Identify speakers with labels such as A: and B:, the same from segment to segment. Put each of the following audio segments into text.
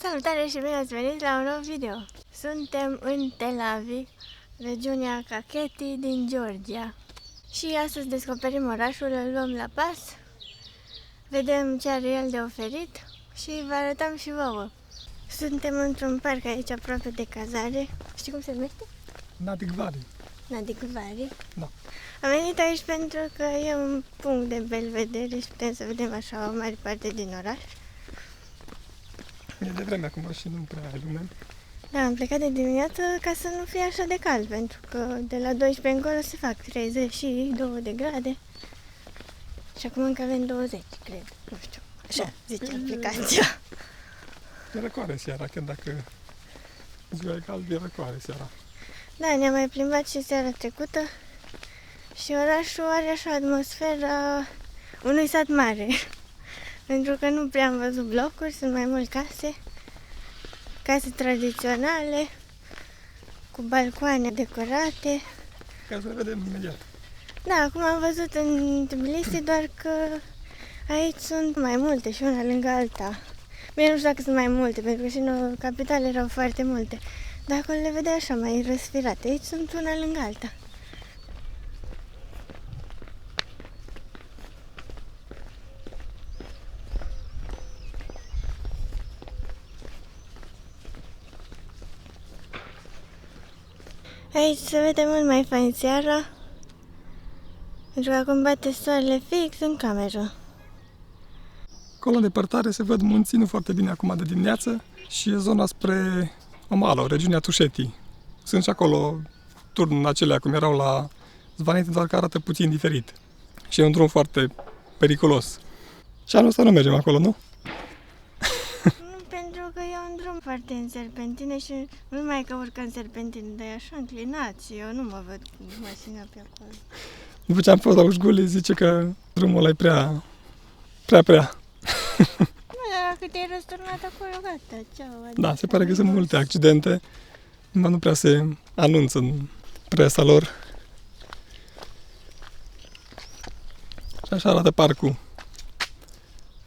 A: Salutare și bine ați venit la un nou video! Suntem în Tel Aviv, regiunea Kakheti din Georgia. Și astăzi descoperim orașul, îl luăm la pas, vedem ce are el de oferit și vă arătăm și vouă. Suntem într-un parc aici aproape de cazare. Știi cum se numește?
B: Nadigvari.
A: Nadigvari.
B: Da.
A: Am venit aici pentru că e un punct de belvedere și putem să vedem așa o mare parte din oraș.
B: E de vreme acum și nu prea ai lume.
A: Da, am plecat de dimineață ca să nu fie așa de cald, pentru că de la 12 încolo se fac 32 de grade. Și acum încă avem 20, cred. Nu știu, așa zice aplicația.
B: E răcoare seara, chiar dacă ziua e cald, e răcoare seara.
A: Da, ne-am mai plimbat și seara trecută și orașul are așa atmosfera unui sat mare. Pentru că nu prea am văzut blocuri, sunt mai mult case tradiționale, cu balcoane decorate.
B: Ca să le vedem imediat.
A: Da, acum am văzut în Tbilisi, doar că aici sunt mai multe și una lângă alta. Bine, nu știu dacă sunt mai multe, pentru că și în capitală erau foarte multe. Dar acolo le vedea așa mai răsfirate. Aici sunt una lângă alta. Aici se vede mult mai fain seara, pentru că acum bate soarele fix în cameră.
B: Acolo în depărtare se văd munții, nu foarte bine acum de dimineață, și e zona spre Omalo, regiunea Tușeti. Sunt și acolo turnuri acelea cum erau la Zvaneti, doar că arată puțin diferit. Și e un drum foarte periculos. Și anul ăsta nu mergem acolo, nu?
A: Nu, pentru că e un drum foarte în serpentine și nu numai că urcă în serpentine, dar e așa înclinat și eu nu mă văd cu mașina pe acolo.
B: După ce am fost la Ușguli, zice că drumul ăla e prea.
A: Nu, dar dacă te-ai răsturnat acolo, gata, ceau. Adică
B: Da, se pare că sunt multe accidente, numai nu prea se anunță în presa lor. Și așa arată parcul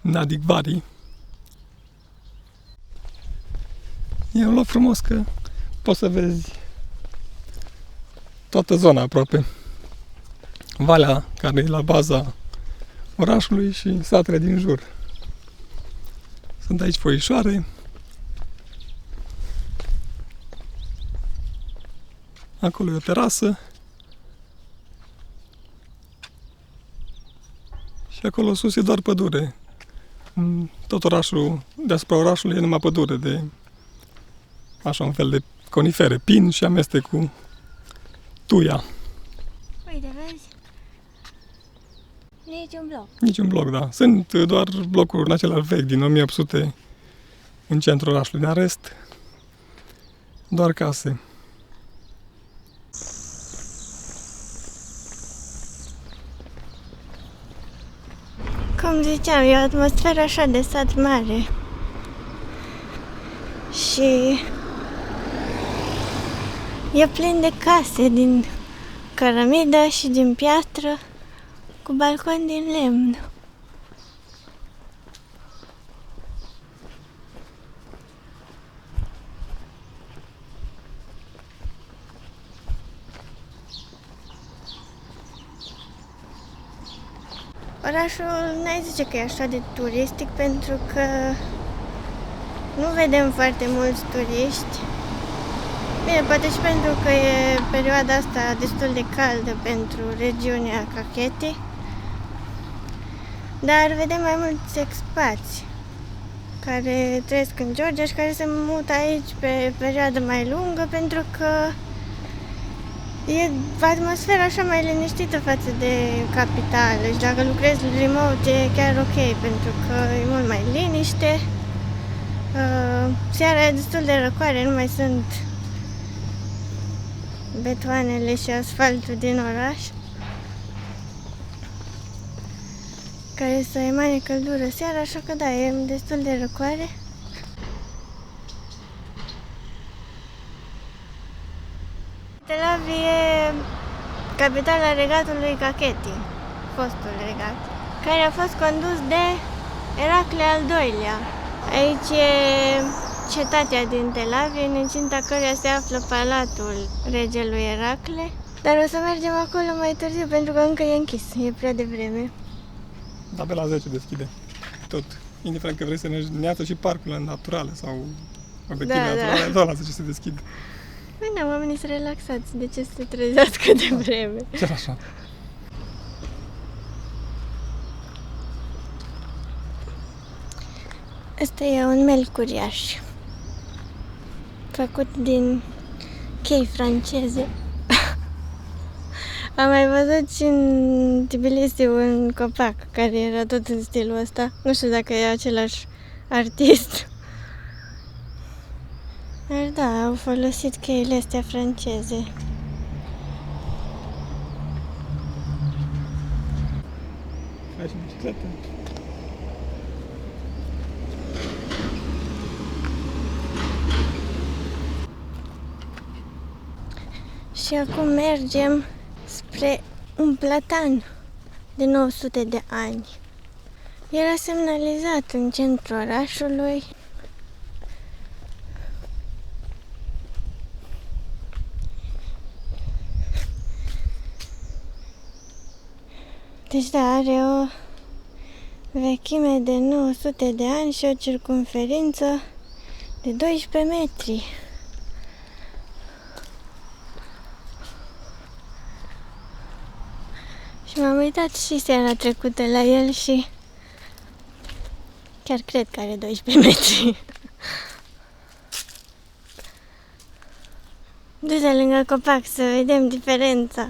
B: Nadigvari. E un loc frumos că poți să vezi toată zona aproape. Valea care e la baza orașului și satele din jur. Sunt aici foișoare. Acolo e o terasă. Și acolo sus e doar pădure. Tot orașul, deasupra orașului e numai pădure de așa un fel de conifere, pin și amestec cu tuia.
A: Uite, vezi? Niciun bloc.
B: Niciun bloc, da. Sunt doar blocuri în același vechi, din 1800 în centrul orașului. În rest, doar case.
A: Cum ziceam, e o atmosferă așa de sat mare. Și e plin de case din cărămidă și din piatră, cu balcon din lemn. Orașul n-ai zice că e așa de turistic, pentru că nu vedem foarte mulți turiști. Bine, poate și pentru că e perioada asta destul de caldă pentru regiunea Kakheti. Dar vedem mai mulți expați care trăiesc în Georgia și care se mută aici pe perioadă mai lungă, pentru că e atmosfera așa mai liniștită față de capitală și dacă lucrezi remote e chiar ok, pentru că e mult mai liniște. Seara e destul de răcoare, nu mai sunt betoanele și asfaltul din oraș care să emane căldură seara, așa că da, e destul de răcoare. Tel Aviv e capitala regatului Kakheti, fostul regat, care a fost condus de Eracle al II-lea. Aici e cetatea din Tel Aviv, în incinta căreia se află palatul regelui Eracle. Dar o să mergem acolo mai târziu, pentru că încă e închis, e prea devreme.
B: Da, pe la 10 deschide. Tot. Indiferent că vrei să neață și parcurile naturale sau obiective naturale, doar la 10 se deschid.
A: Păi da, oamenii sunt relaxați, de ce să se trezească de vreme?
B: Chiar așa.
A: Ăsta e un melc uriaș, făcut din chei franceze. Am mai văzut și în Tbilisi un copac care era tot în stilul ăsta. Nu știu dacă e același artist. Dar da, au folosit cheile astea franceze.
B: Ai și bicicletă?
A: Și acum mergem spre un platan de 900 de ani. Era semnalizat în centrul orașului. Deci da, are o vechime de 900 de ani și o circumferință de 12 metri. Și m-am uitat și seara trecută la el și chiar cred că are 12 metri. Du-te lângă copac să vedem diferența.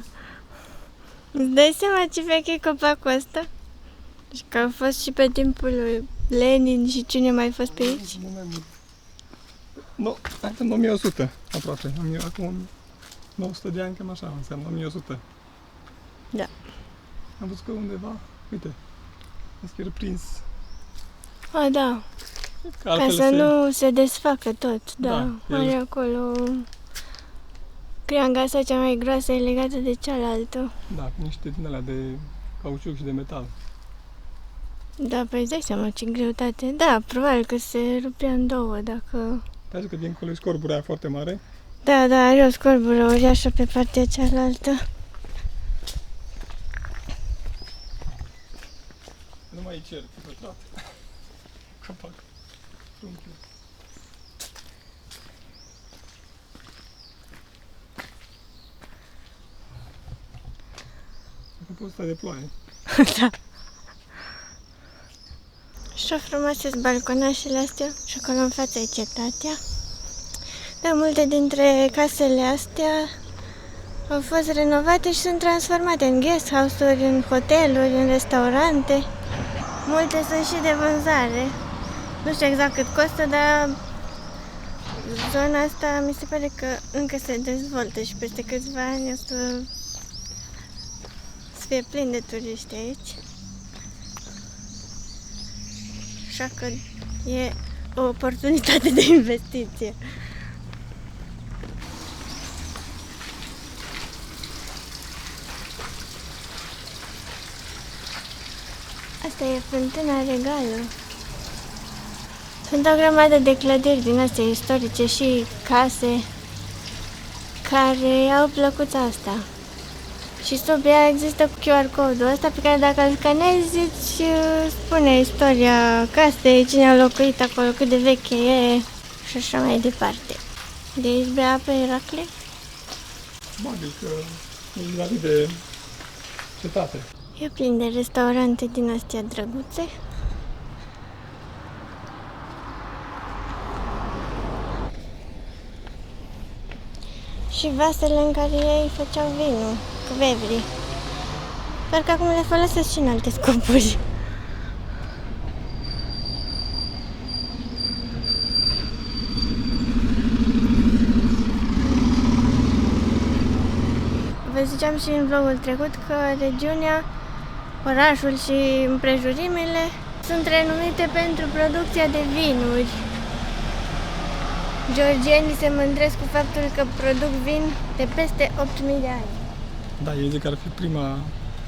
A: Îți dai seama ce vechi e copacul ăsta? Și că a fost și pe timpul lui Lenin și cine mai fost pe aici?
B: Nu mai mult. Nu, în 1100 aproape. Acum 900 de ani, cam așa, înseamnă 1100.
A: Da.
B: Am văzut că undeva, uite, asta e reprins.
A: A, da. Ca să nu se desfacă tot, da. Are acolo creanga asta cea mai groasă e legată de cealaltă.
B: Da, cu niște din alea de cauciuc și de metal.
A: Da, păi îți dai seama ce greutate. Da, probabil că se rupea în două dacă...
B: Ai că dincolo e scorbura aia foarte mare?
A: Da, da, are o scorbură uriașă pe partea cealaltă.
B: Nu mai e cer, e pătrat. Copac. Trunchiul. Acum poți sta de ploaie.
A: Da. Și o frumoase balconașele astea și acolo în fața e cetatea. Da, multe dintre casele astea au fost renovate și sunt transformate în guest house-uri, în hoteluri, în restaurante. Multe sunt și de vânzare. Nu știu exact cât costă, dar zona asta mi se pare că încă se dezvoltă și peste câțiva ani o să fie plin de turiști aici. Așa că e o oportunitate de investiție. Asta e Fântâna Regală. Sunt o grămadă de clădiri din astea istorice și case care au plăcuța asta. Și sub ea există QR code-ul ăsta pe care dacă îl scanezi îți spune istoria casei, cine a locuit acolo, cât de veche e și așa mai departe. De aici bea apă Eracle?
B: Probabil că e vis-a-vis de cetate.
A: E plin de restaurante din astea drăguțe. Și vasele în care ei făceau vinul, kvevri. Doar că acum le folosesc și în alte scopuri. Vă ziceam și în vlogul trecut că regiunea, orașul și împrejurimile sunt renumite pentru producția de vinuri. Georgienii se mândresc cu faptul că produc vin de peste 8.000 de ani.
B: Da, ei zic că ar fi prima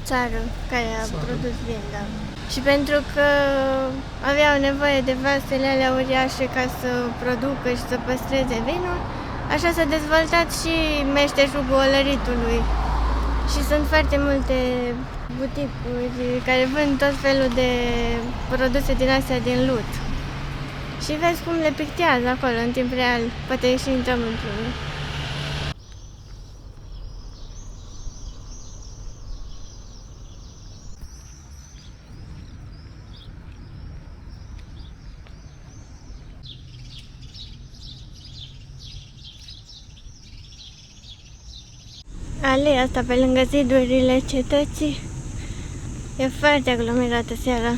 A: țară care a produs vin, da. Și pentru că aveau nevoie de vasele alea uriașe ca să producă și să păstreze vinul, așa s-a dezvoltat și meșteșugul olăritului. Și sunt foarte multe buticuri care vând tot felul de produse din astea din lut. Și vezi cum le pictează acolo în timp real, poate și intrăm într-unul. Aleea asta pe lângă zidurile cetății e foarte aglomerată seara.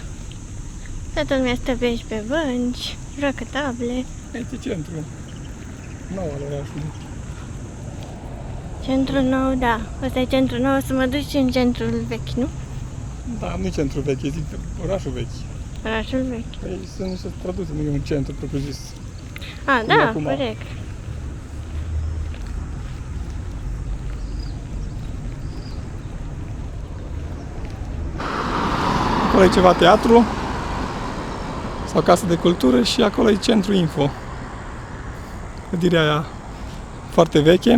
A: Toată lumea stă pe aici pe bănci, joacă table.
B: Este centrul nou al orașului.
A: Centrul nou, da. Ăsta e centrul nou, o să mă duci în centrul vechi, nu?
B: Da, nu centrul vechi, zic orașul vechi.
A: Orașul vechi.
B: Păi sunt niște produse, nu e un centru propriu-zis.
A: Ah, da, acum. Corect.
B: Acolo e ceva teatru sau casă de cultură și acolo e centru info. Clădirea aia foarte veche.
A: E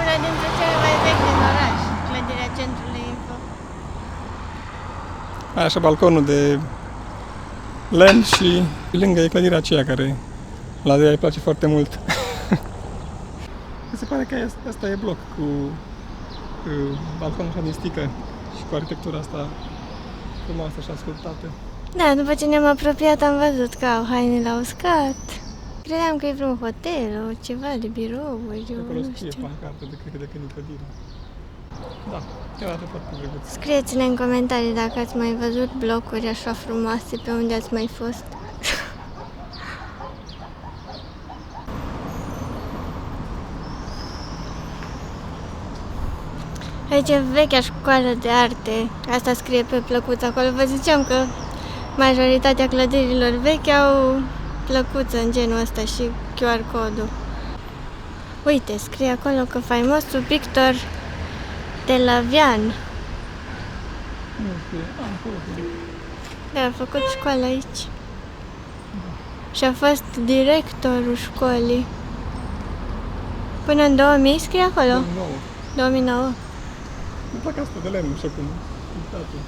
A: una dintre cele mai vechi din oraș, clădirea centrului info.
B: Ai așa balconul de lemn și lângă e clădirea aceea care la ea îi place foarte mult. Se pare că asta e bloc cu balconul așa din sticlă și cu arhitectura asta frumoasă și ascultată.
A: Da, după ce ne-am apropiat am văzut că au haine la uscat. Credeam că e vreun hotel, o ceva de birouri,
B: Acolo
A: nu
B: scrie
A: știu.
B: pancartă de cred de când e clădirea. Da, arată foarte drăguț.
A: Scrieți-ne în comentarii dacă ați mai văzut blocuri așa frumoase pe unde ați mai fost. Aici e vechea școală de arte. Asta scrie pe plăcuță acolo. Vă ziceam că majoritatea clădirilor vechi au plăcuță în genul ăsta și QR codul. Uite, scrie acolo că faimosul pictor Telavian.
B: Nu știu, acolo.
A: Da, a făcut școală aici. Și a fost directorul școlii. Până în 2000 scrie acolo?
B: 2009.
A: 2009.
B: Îmi plac asta de lemn, așa cum pictatul.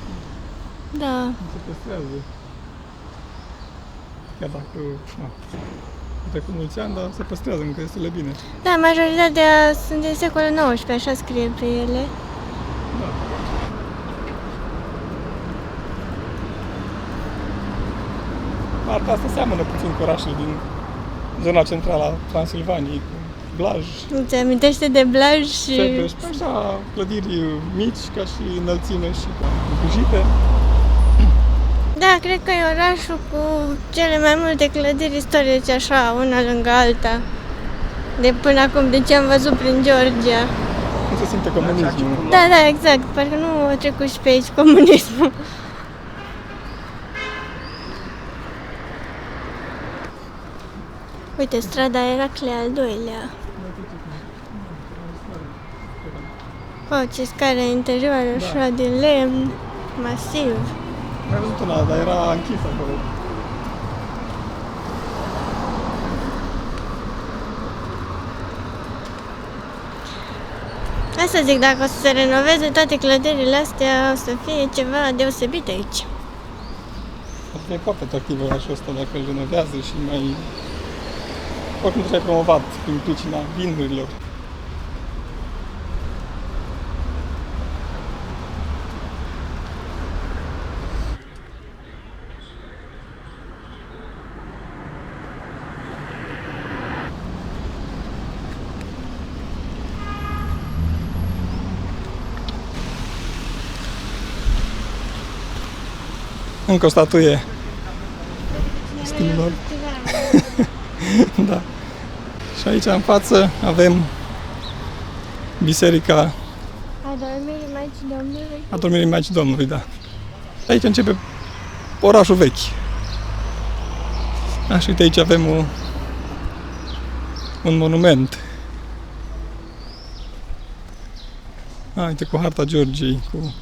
A: Da.
B: Se păstrează. Chiar dacă, na, trecut mulți ani, dar se păstrează încă destul de bine.
A: Da, majoritatea sunt din secolul XIX, așa scrie pe ele.
B: Da. Arta asta seamănă puțin cu orașul din zona centrală a Transilvaniei, cu Blaj,
A: Îți amintește de Blaj și...
B: Sebeș, așa clădiri mici ca și înălțime și îngrijite.
A: Da, cred că e orașul cu cele mai multe clădiri istorice, așa, una lângă alta. De până acum, de ce am văzut prin Georgia.
B: Nu se simte comunismul.
A: Da, da, exact. Parcă nu a trecut și pe aici comunismul. Uite, strada Eracle al doilea. Oh, ce scară interioară, așa, de lemn, masiv.
B: Am văzut una, dar era închisă acolo.
A: Asta zic, dacă o să se renoveze toate clădirile astea, o să fie ceva deosebit aici.
B: Ar fi foarte atractiv orașul ăsta dacă îl renovează și mai... Oricum trebuie promovat prin pricina vinurilor. Încă o statuie stililor. Da. Și aici în față avem biserica
A: Adormirii Maicii Domnului.
B: Adormirii Maicii Domnului, da. Aici începe orașul vechi. Așa, uite, aici avem un monument. Uite, cu harta Georgiei, cu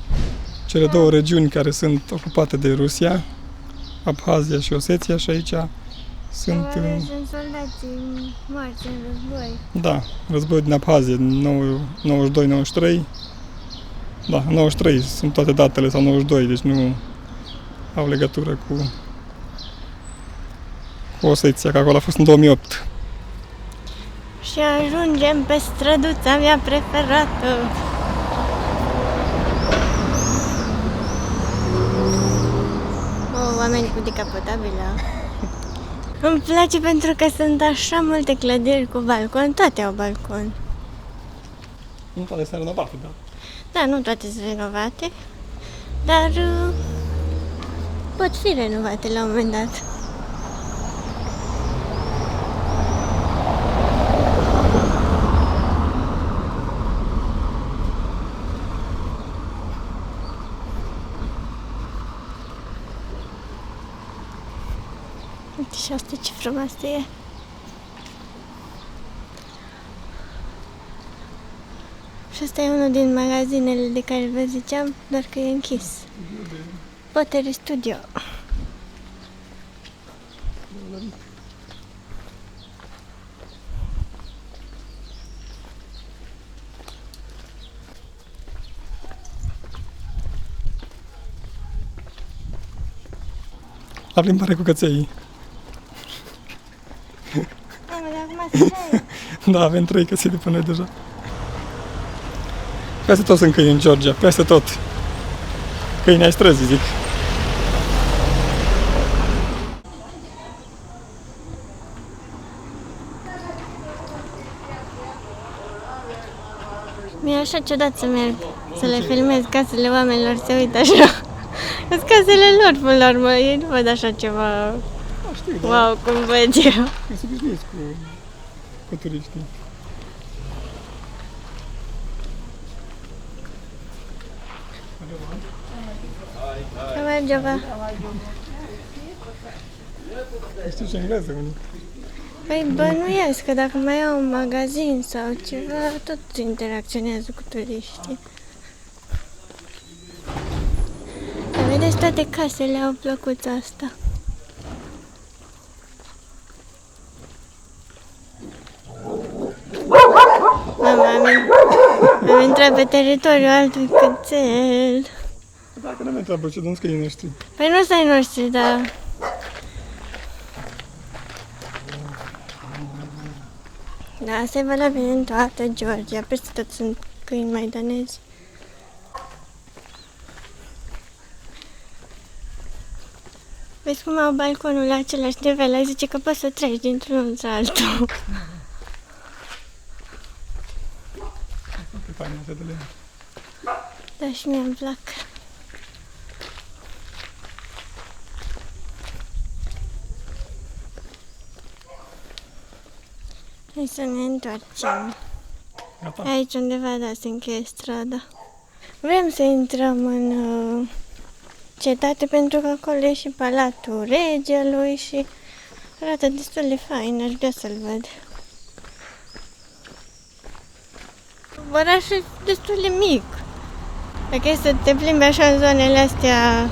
B: cele două regiuni care sunt ocupate de Rusia, Abhazia și Osetia, și aici sunt...
A: Sunt soldații morți în război.
B: Da, războiul din Abhazia, 92-93. Da, 93 sunt toate datele, sau 92, deci nu au legătură cu Osetia, că acolo a fost în 2008.
A: Și ajungem pe străduța mea preferată. Oameni cu decapotabilă. Îmi place pentru că sunt așa multe clădiri cu balcon, toate au balcon.
B: Nu toate sunt renovate, da?
A: Da, nu toate sunt renovate, dar pot fi renovate la un moment dat. Uite și asta ce frumoasă e. Și asta e unul din magazinele de care vă ziceam, doar că e închis. Pottery Studio.
B: La plimbare cu căței.
A: Mamă, dar acum stai.
B: Da, avem 3 căței de pe noi deja. Peste tot sunt câini în Georgia, peste tot. Câini ai străzii, zic.
A: Mi-e așa ciudat să merg, să le filmez casele oamenilor, se uită așa. Sunt casele lor, până la urmă, ei nu văd așa ceva.
B: Știu,
A: Wow, cum văd eu.
B: sunt obișnuiți cu turiștii.
A: Să mergem, va.
B: Știu și engleză unii.
A: Păi bănuiesc că dacă mai au un magazin sau ceva, tot interacționează cu turiștii. Dar vedeți, toate casele au plăcuța asta. Mama, am intrat pe teritoriul altui cățel.
B: Dacă nu mi întreabă ce dăm câinii noștri.
A: Păi nu sunt ai noștri, dar... Da, asta e valabil în toată Georgia, peste tot sunt câini maidanezi. Vezi cum au balconul la același nivel, ai zice că poți să treci dintr-unul într-altul.
B: Foarte faine fetele.
A: Da, și mie îmi plac. Hai să ne întoarcem.
B: Gata.
A: Aici undeva, da, se încheie strada. Vrem să intrăm în cetate pentru că acolo e și Palatul Regelui și arată destul de fain, aș vrea să-l văd. Orașul e destul de mic. Dacă e să te plimbi așa în zonele astea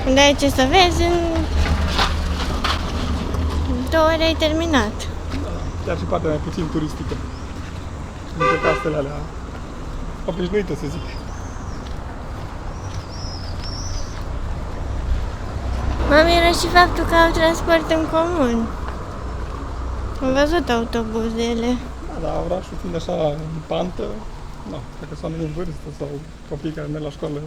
A: unde ai ce să vezi, în 2 ore ai terminat.
B: Chiar și partea mai puțin turistică. Dintre casele alea obișnuite, să zic.
A: Mă miră și faptul că au transport în comun. Am văzut autobuzele.
B: Da, dar orașul fiind așa în pantă, da, dacă sunt oameni în vârstă sau copii care merg la școală.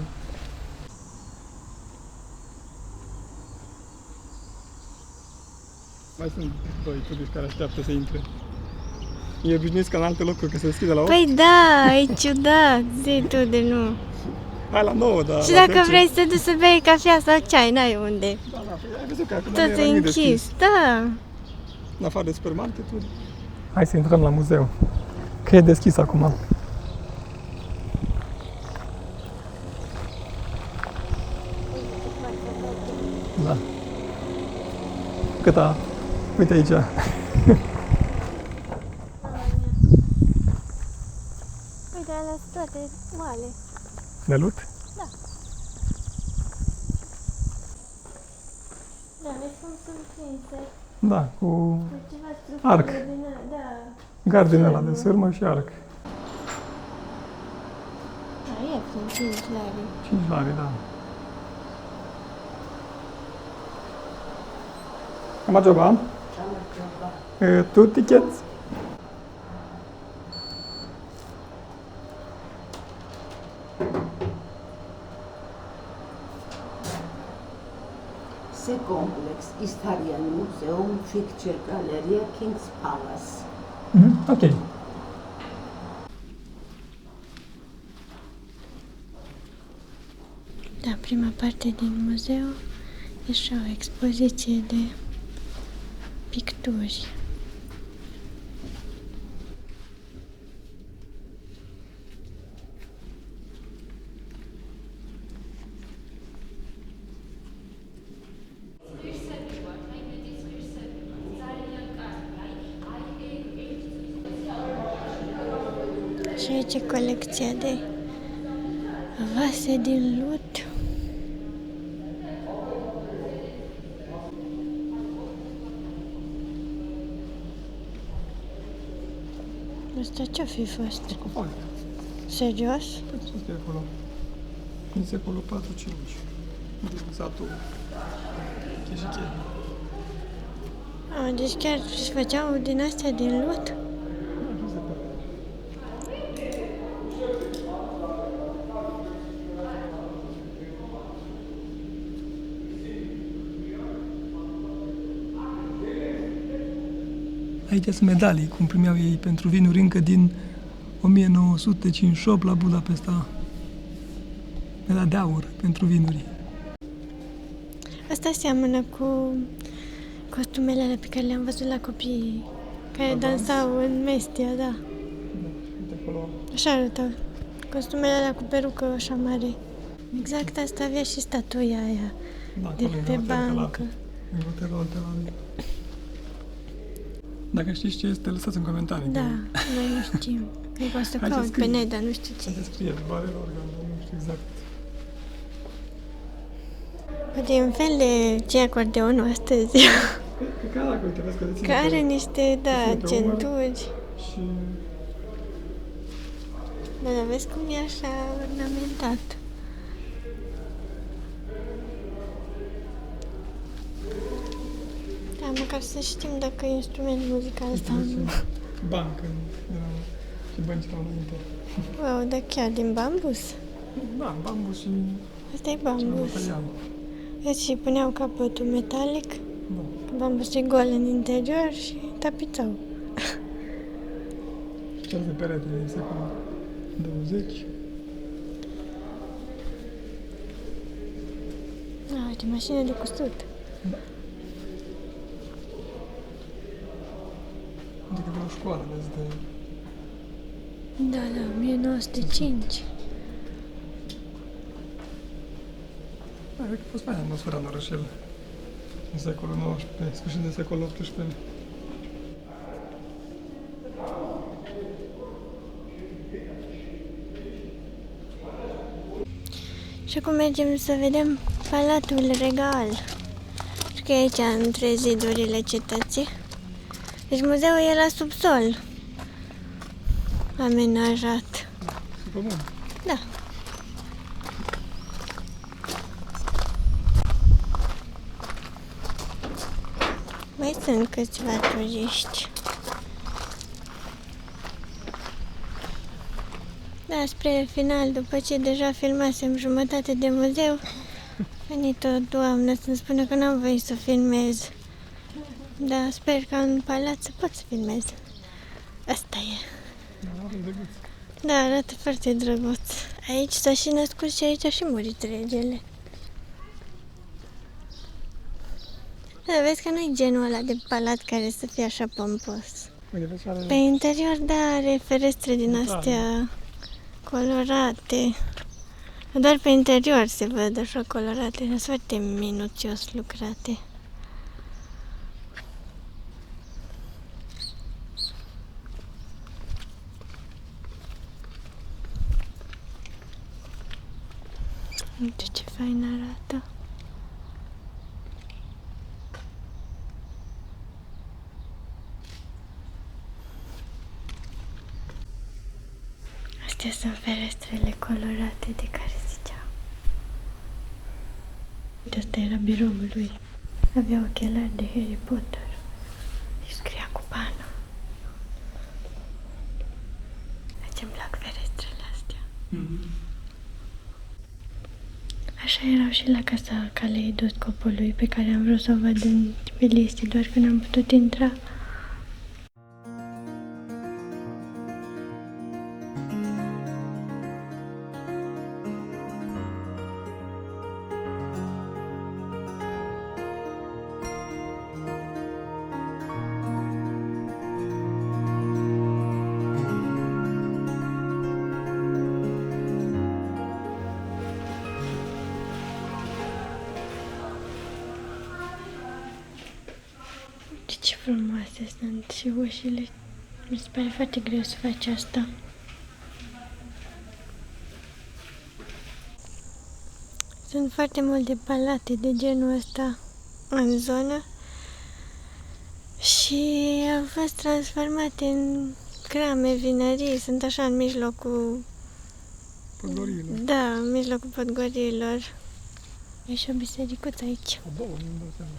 B: Mai sunt 2 turiști care așteaptă să intre. E obișnuiți ca în alte locuri, că se deschide la 8.
A: Păi da, e ciudat, zi tu de nu.
B: Hai la 9, dar
A: Și
B: la
A: dacă
B: 10.
A: vrei să te duci să bei cafea sau ceai, n-ai unde.
B: Da, da, păi ai văzut că acum
A: Tot e închis, da.
B: În afară de supermarketuri. Hai să intrăm la muzeu. Că e deschis acum. Da. Câta? Uite aici.
A: Uite, alea sunt toate oale.
B: De lut?
A: Da.
B: Da, cu
A: Cu ceva structură
B: arc.
A: Da.
B: Gard din ăla de sârmă și arc.
A: Da, ieftin, 5 lari.
B: 5 lari, da. Am aggiornato? Tu tickets?
C: Se complex Istarian Museum Picture Galleria King's Palace.
B: Ok.
A: Da, prima parte din muzeu e și o expoziție de picturi. Și aici e colecția de vase din lut. Asta ce-o fi fost?
B: Sarcofag.
A: Serios?
B: Ce este acolo? Din secolul 4-5. Din satul Cheșicheni.
A: Deci chiar se făceau din astea din lut?
B: Aici sunt medalii, cum primeau ei pentru vinuri încă din 1958 la Budapesta. Medalii de aur pentru vinuri.
A: Asta seamănă cu costumele alea pe care le-am văzut la copiii care dansau în Mestia, da.
B: Uite acolo.
A: Așa arătau. Costumele alea cu perucă așa mare. Exact asta avea și statuia aia
B: Da,
A: de
B: acolo,
A: pe
B: în
A: bancă.
B: În hotelul Altelade. Dacă știți ce este, lăsați în comentarii.
A: Da, noi nu știm. Cred că o să
B: Hai să
A: caut pe
B: scrie.
A: net, dar nu știu ce.
B: Se descrie Barel Organ, dar nu știu exact.
A: Poate e un fel de ce acordeonul astăzi.
B: Cred că da, uite, vezi că deține
A: Care
B: pe-
A: niște, da,
B: ține pe umăr.
A: centuri.
B: Și
A: Da, dar vezi cum e așa ornamentat. Da, măcar să știm dacă e instrument muzical sau nu.
B: bancă, erau și bănci erau înainte.
A: Wow, dar chiar din bambus?
B: Da, bambus și
A: Asta e bambus.
B: material.
A: Deci și puneau capătul metalic,
B: Da.
A: bambus e gol în interior și tapițau.
B: Cel de perete din secolul 20.
A: Ah, uite, mașină de cusut.
B: Adică de o școală, vezi, de...
A: Da, da, 1905.
B: Da, cred că a fost faină atmosfera în orășel. În secolul 19, sfârșit de secolul 18.
A: Și acum mergem să vedem Palatul Regal. Și că e aici, între zidurile cetății. Deci muzeul e la subsol. Amenajat.
B: Super bun.
A: Da. Mai sunt câțiva turiști. Da, spre final, după ce deja filmasem jumătate de muzeu, a venit o doamnă să-mi spună că n-am voie să filmez. Da, sper că în palat să pot să filmez. Asta e. Da, arată foarte drăguț. Aici s-a și născut și aici a și murit regele. Da, vezi că nu e genul ăla de palat care să fie așa pompos.
B: Uite, vezi, are...
A: Pe interior, da, are ferestre din astea colorate. Doar pe interior se văd așa colorate, sunt foarte minuțios lucrate. Uite ce fain arată. Astea sunt ferestrele colorate de care zicea. Uite, asta era biroul lui. Avea ochelari de Harry Potter și scria cu pană. Ce-mi plac ferestrele astea. Așa erau și la casa caleidoscopului pe care am vrut să o văd în Tbilisi, doar că n-am putut intra. Ce frumoase sunt și ușile. Mi se pare foarte greu să faci asta. Sunt foarte multe palate de genul ăsta în zonă și au fost transformate în crame, vinării. Sunt așa în mijlocul...
B: Podgoriilor.
A: Da, în mijlocul podgoriilor. E și o bisericuță aici.
B: Două, nu-mi dau seama.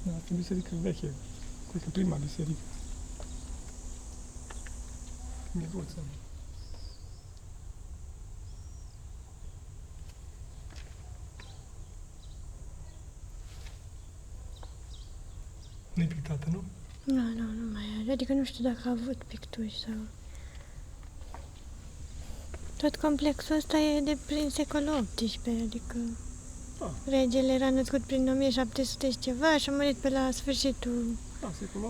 B: Da, asta e biserică veche. Cred că prima biserică. Micuță. Nu-i pictată, nu?
A: Nu mai are. Adică nu știu dacă a avut picturi sau... Tot complexul ăsta e de prin secolul XVIII, adică... Regele era născut prin 1700 și ceva și a murit pe la sfârșitul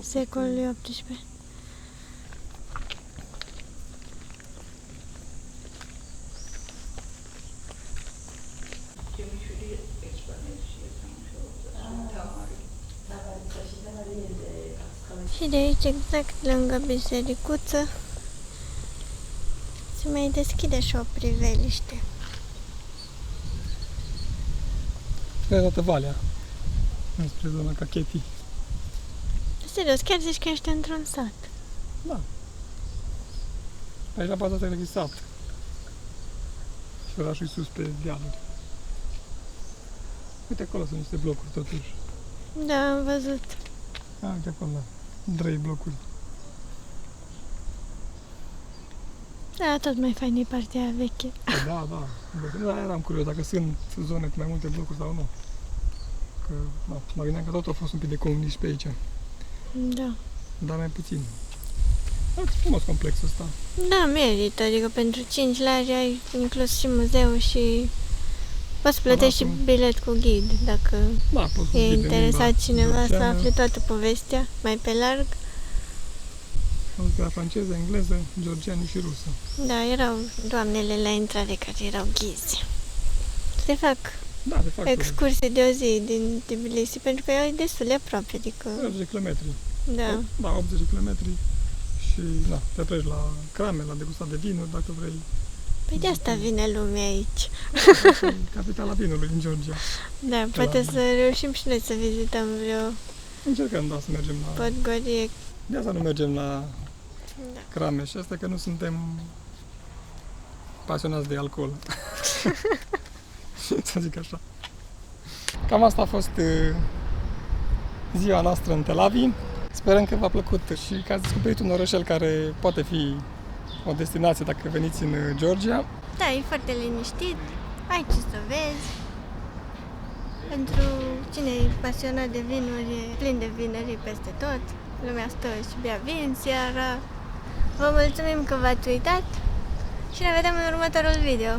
A: secolului XVIII. Și de aici, exact lângă bisericuță, se mai deschide și o priveliște.
B: Care arată valea înspre zona Kakheti.
A: Serios, chiar zici că ești într-un sat?
B: Da. Aici la baza asta e sat. Și orașul e sus pe dealuri. Uite acolo sunt niște blocuri totuși.
A: Da, am văzut.
B: Uite acolo, da. 3 blocuri.
A: Da, tot mai fain e partea veche.
B: Da. Da, eram curios dacă sunt zone cu mai multe blocuri sau nu. Că, da, mă gândeam că tot a fost un pic de comuniști pe aici.
A: Da.
B: Dar mai puțin. Arată frumos complexul ăsta.
A: Da, merită, adică pentru 5 lari ai inclus și muzeu și poți plătești și bilet cu ghid, dacă e interesat cineva să afle toată povestea mai pe larg.
B: Am zis franceză, engleză, georgiană și rusă.
A: Da, erau doamnele la intrare care erau ghizi. Se fac excursii de o zi din Tbilisi, pentru că e destul de aproape, adică...
B: 80 km.
A: Da.
B: Da, 80 km și te pleci la crame, la degustat de vinuri, dacă vrei.
A: Păi de asta vine lumea aici.
B: Capitala vinului în Georgia.
A: Da, poate să reușim și noi să vizităm vreo...
B: Încercăm, să mergem la...
A: Podgorie.
B: De asta nu mergem la crame și asta că nu suntem pasionați de alcool. Să zic așa. Cam asta a fost ziua noastră în Tel Aviv. Sperăm că v-a plăcut și că ați descoperit un orășel care poate fi o destinație dacă veniți în Georgia.
A: Da, e foarte liniștit, ai ce să vezi. Pentru cine e pasionat de vinuri, e plin de vinării peste tot. Lumea stă și bea vin seara. Vă mulțumim că v-ați uitat și ne vedem în următorul video.